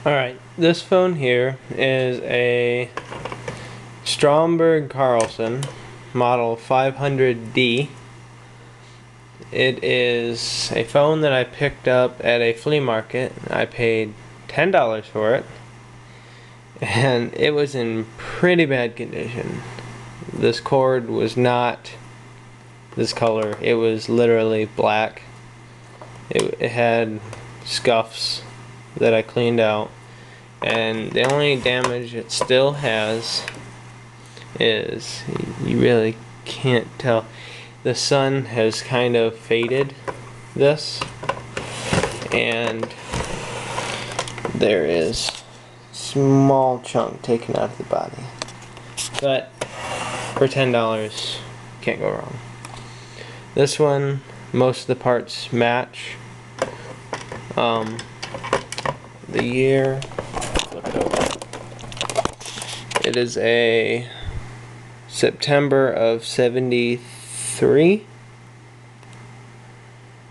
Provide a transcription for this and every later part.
Alright, this phone here is a Stromberg-Carlson model 500D. It is a phone that I picked up at a flea market. I paid $10 for it, and it was in pretty bad condition. This cord was not this color, it was literally black. It had scuffs that I cleaned out, and the only damage it still has is, you really can't tell, the sun has kind of faded this, and there is a small chunk taken out of the body, but for $10 can't go wrong. This one, most of the parts match. The year, flip it over. It is a September of '73,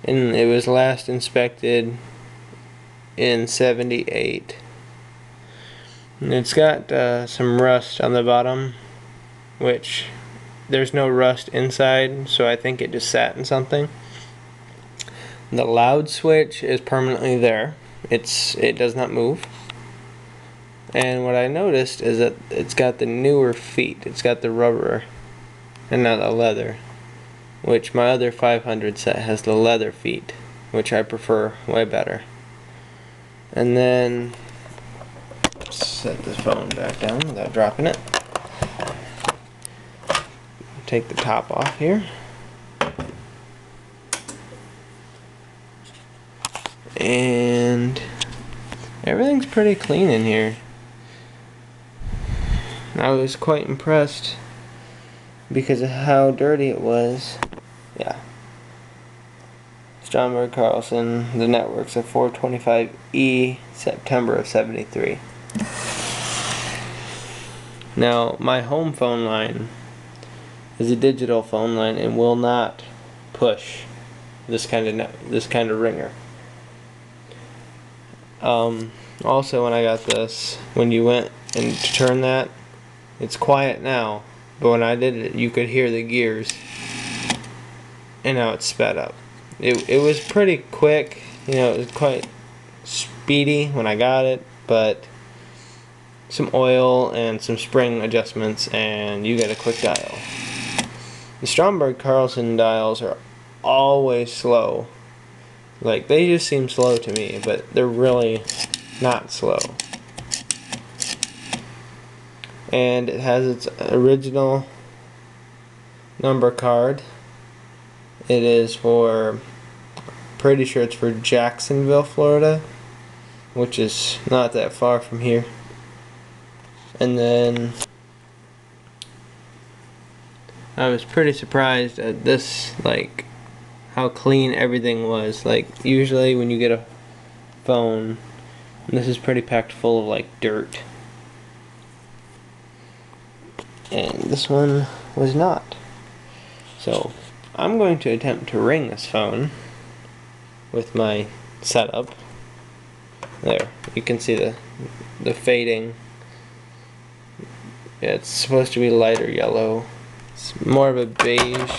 and it was last inspected in '78. And it's got some rust on the bottom, which there's no rust inside, so I think it just sat in something. The loud switch is permanently there. It does not move. And what I noticed is that it's got the newer feet. It's got the rubber and not the leather, which my other 500 set has the leather feet, which I prefer way better. And then set this phone back down without dropping it. Take the top off here. And everything's pretty clean in here. I was quite impressed because of how dirty it was. Yeah. Stromberg-Carlson, the network's a 425E, September of '73. Now, my home phone line is a digital phone line and will not push this kind of ringer. Also, when I got this, when you went and to turn that, it's quiet now, but when I did it, you could hear the gears, and now it's sped up. It was pretty quick, you know, it was quite speedy when I got it, but some oil and some spring adjustments, and you get a quick dial. The Stromberg-Carlson dials are always slow. Like, they just seem slow to me, but they're really not slow. And it has its original number card. It is for, pretty sure it's for Jacksonville, Florida, which is not that far from here. And then I was pretty surprised at this, like, how clean everything was. Like, usually when you get a phone, this is pretty packed full of like dirt, and this one was not. So I'm going to attempt to ring this phone with my setup. There, you can see the fading. Yeah, it's supposed to be lighter yellow. It's more of a beige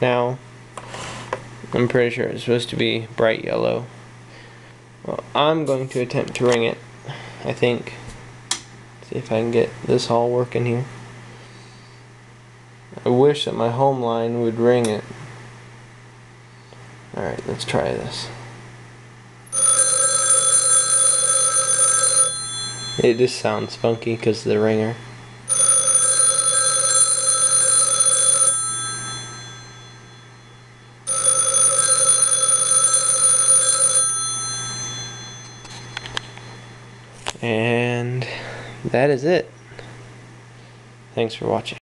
now. I'm pretty sure it's supposed to be bright yellow. Well, I'm going to attempt to ring it, I think. See if I can get this all working here. I wish that my home line would ring it. Alright, let's try this. It just sounds funky because of the ringer. And that is it. Thanks for watching.